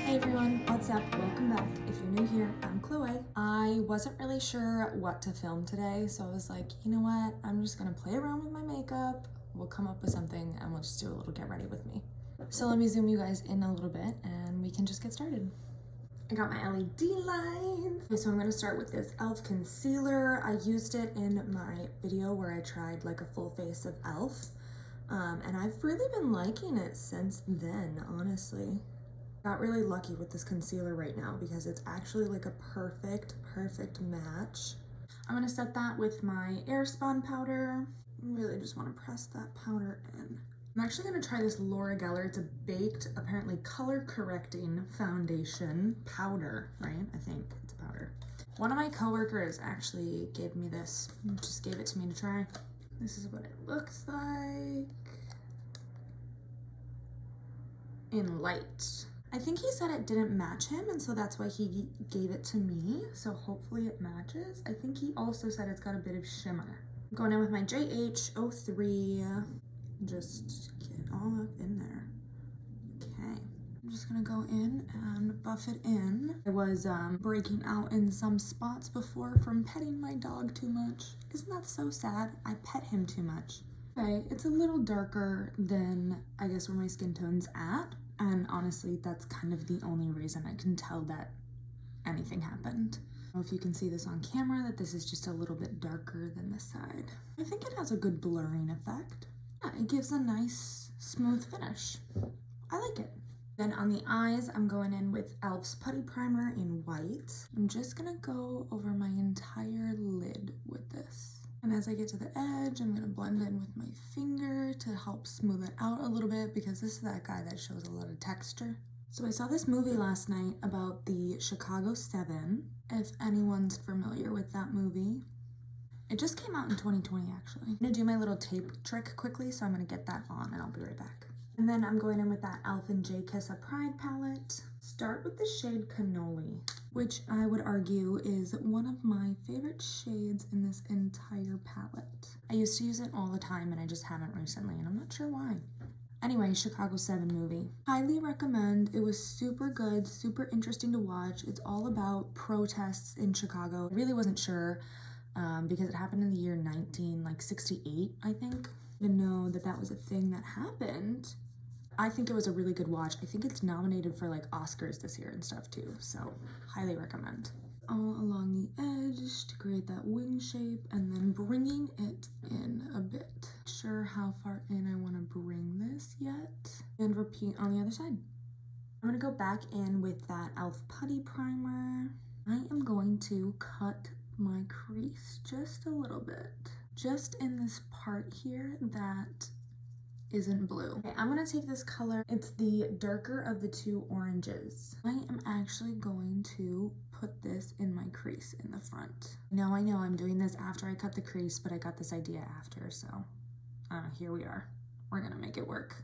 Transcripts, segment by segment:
Hey everyone, what's up? Welcome back. If you're new here, I'm Chloe. I wasn't really sure what to film today, so I was like, you know what? I'm just gonna play around with my makeup. We'll come up with something and we'll just do a little get ready with me. So let me zoom you guys in a little bit and we can just get started. I got my LED lines. Okay, so I'm gonna start with this e.l.f. concealer. I used it in my video where I tried like a full face of e.l.f. And I've really been liking it since then, honestly. Got really lucky with this concealer right now because it's actually like a perfect match. I'm gonna set that with my Airspun powder. Really just wanna press that powder in. I'm actually gonna try this Laura Geller. It's a baked, apparently color correcting foundation powder, right? I think it's a powder. One of my coworkers actually gave me this, just gave it to me to try. This is what it looks like in light. I think he said it didn't match him, and so that's why he gave it to me. So hopefully it matches. I think he also said it's got a bit of shimmer. I'm going in with my JH03. Just get all up in there. Okay. I'm just gonna go in and buff it in. I was breaking out in some spots before from petting my dog too much. Isn't that so sad? I pet him too much. Okay, it's a little darker than I guess where my skin tone's at. And honestly, that's kind of the only reason I can tell that anything happened. I don't know if you can see this on camera, that this is just a little bit darker than the side. I think it has a good blurring effect. Yeah, it gives a nice, smooth finish. I like it. Then on the eyes, I'm going in with e.l.f.'s Putty Primer in white. I'm just gonna go over my entire lid with this. And as I get to the edge, I'm gonna blend in with my finger to help smooth it out a little bit because this is that guy that shows a lot of texture. So I saw this movie last night about the Chicago 7, if anyone's familiar with that movie. It just came out in 2020 actually. I'm gonna do my little tape trick quickly, so I'm gonna get that on and I'll be right back. And then I'm going in with that e.l.f. and jKissa Pride palette. Start with the shade Cannoli, which I would argue is one of my favorite shades in this entire palette. I used to use it all the time and I just haven't recently and I'm not sure why. Anyway, Chicago 7 movie. Highly recommend. It was super good, super interesting to watch. It's all about protests in Chicago. I really wasn't sure because it happened in the year 1968, I think. I didn't know that that was a thing that happened. I think it was a really good watch. I think it's nominated for like Oscars this year and stuff too, so highly recommend. All along the edge to create that wing shape and then bringing it in a bit. Not sure how far in I want to bring this yet. And repeat on the other side. I'm going to go back in with that e.l.f. Putty Primer. I am going to cut my crease just a little bit. Just in this part here that isn't blue. Okay, I'm gonna take this color. It's the darker of the two oranges. I am actually going to put this in my crease in the front. Now I know I'm doing this after I cut the crease, but I got this idea after, so here we are. We're gonna make it work.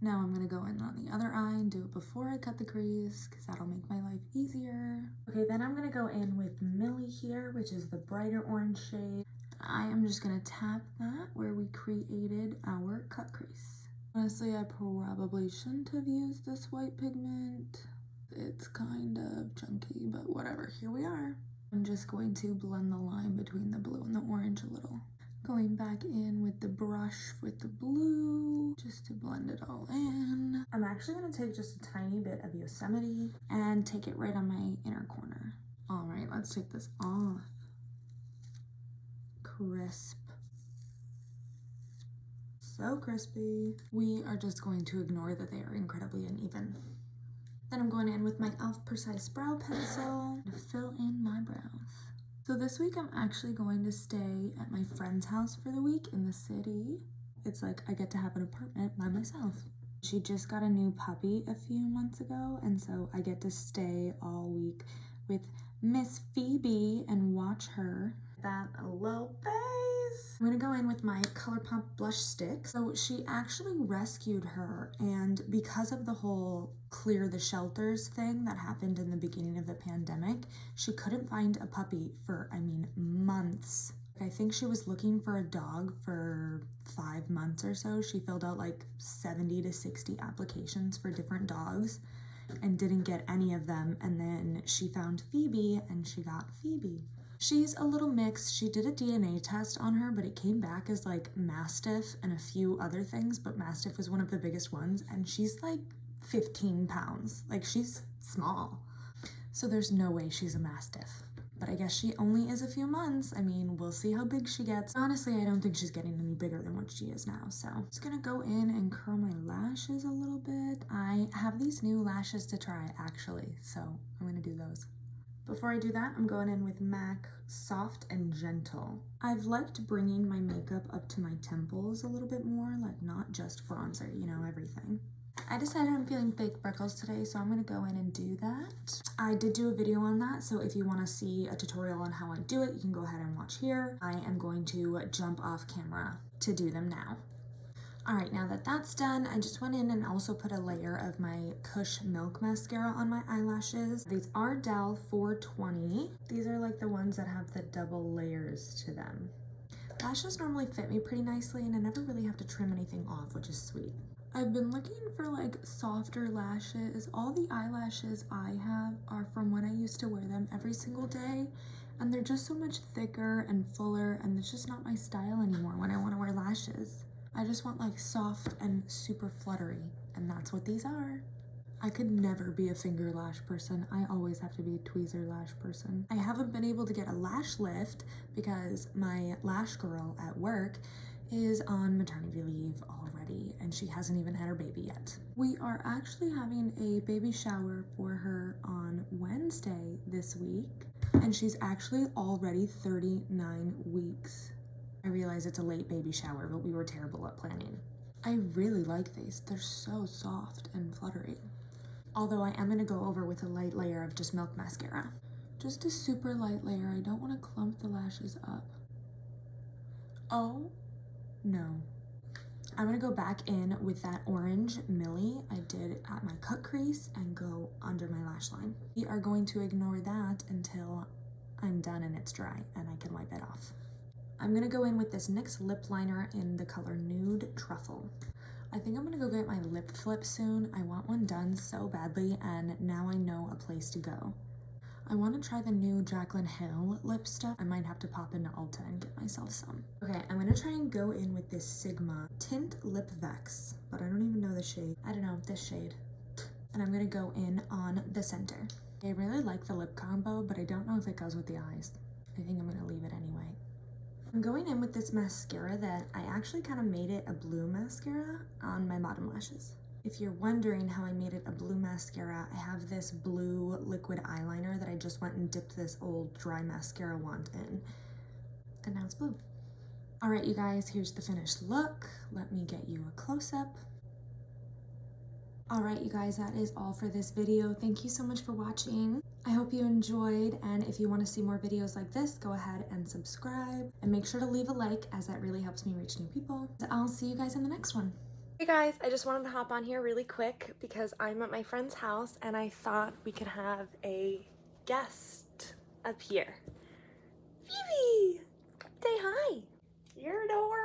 Now I'm gonna go in on the other eye and do it before I cut the crease because that'll make my life easier. Okay, then I'm gonna go in with Millie here, which is the brighter orange shade. I am just gonna tap that where we created our cut crease. Honestly, I probably shouldn't have used this white pigment. It's kind of chunky, but whatever, here we are. I'm just going to blend the line between the blue and the orange a little. Going back in with the brush with the blue, just to blend it all in. I'm actually gonna take just a tiny bit of Yosemite and take it right on my inner corner. All right, let's take this off. Crisp. So crispy. We are just going to ignore that they are incredibly uneven. Then I'm going in with my e.l.f. Precise Brow Pencil to fill in my brows. So this week I'm actually going to stay at my friend's house for the week in the city. It's like I get to have an apartment by myself. She just got a new puppy a few months ago, and so I get to stay all week with Miss Phoebe and watch her. That a little face. I'm gonna go in with my Colourpop Blush stick. So she actually rescued her, and because of the whole clear the shelters thing that happened in the beginning of the pandemic, she couldn't find a puppy for, I mean, months. I think she was looking for a dog for 5 months or so. She filled out like 70 to 60 applications for different dogs. and didn't get any of them, and then she found Phoebe and she got Phoebe. She's a little mixed. She did a DNA test on her, but it came back as like Mastiff and a few other things, but Mastiff was one of the biggest ones, and she's like 15 pounds. Like, she's small. So there's no way she's a Mastiff. But I guess she only is a few months. I mean, we'll see how big she gets. Honestly, I don't think she's getting any bigger than what she is now. So I'm just gonna go in and curl my lashes a little bit. I have these new lashes to try, actually, so I'm gonna do those. Before I do that, I'm going in with M.A.C Soft and Gentle. I've liked bringing my makeup up to my temples a little bit more, like not just bronzer, you know, everything. I decided I'm feeling fake freckles today, so I'm gonna go in and do that. I did do a video on that, so if you wanna see a tutorial on how I do it, you can go ahead and watch here. I am going to jump off camera to do them now. All right, now that that's done, I just went in and also put a layer of my Kush Milk Mascara on my eyelashes. These are Ardell 420. These are like the ones that have the double layers to them. Lashes normally fit me pretty nicely, and I never really have to trim anything off, which is sweet. I've been looking for like softer lashes. All the eyelashes I have are from when I used to wear them every single day, and they're just so much thicker and fuller, and it's just not my style anymore when I want to wear lashes. I just want like soft and super fluttery, and that's what these are. I could never be a finger lash person. I always have to be a tweezer lash person. I haven't been able to get a lash lift because my lash girl at work is on maternity leave already, and she hasn't even had her baby yet. We are actually having a baby shower for her on Wednesday this week, and she's actually already 39 weeks. I realize it's a late baby shower, but we were terrible at planning. I really like these. They're so soft and fluttery. Although I am gonna go over with a light layer of just Milk Mascara. Just a super light layer. I don't wanna clump the lashes up. Oh, no. I'm gonna go back in with that orange Millie I did at my cut crease and go under my lash line. We are going to ignore that until I'm done and it's dry and I can wipe it off. I'm gonna go in with this NYX Lip Liner in the color Nude Truffle. I think I'm gonna go get my lip flip soon. I want one done so badly, and now I know a place to go. I want to try the new Jaclyn Hill lip stuff. I might have to pop into Ulta and get myself some. Okay, I'm gonna try and go in with this Sigma Tint Lip Vex, but I don't even know the shade. I don't know, this shade. And I'm gonna go in on the center. I really like the lip combo, but I don't know if it goes with the eyes. I think I'm gonna leave it anyway. I'm going in with this mascara that I actually kind of made it a blue mascara on my bottom lashes. If you're wondering how I made it a blue mascara, I have this blue liquid eyeliner that I just went and dipped this old dry mascara wand in, and now it's blue. All right, you guys, here's the finished look. Let me get you a close-up. All right, you guys, that is all for this video. Thank you so much for watching. I hope you enjoyed, and if you want to see more videos like this, go ahead and subscribe, and make sure to leave a like, as that really helps me reach new people. I'll see you guys in the next one. Hey guys, I just wanted to hop on here really quick because I'm at my friend's house and I thought we could have a guest up here. Phoebe! Say hi! You're adorable!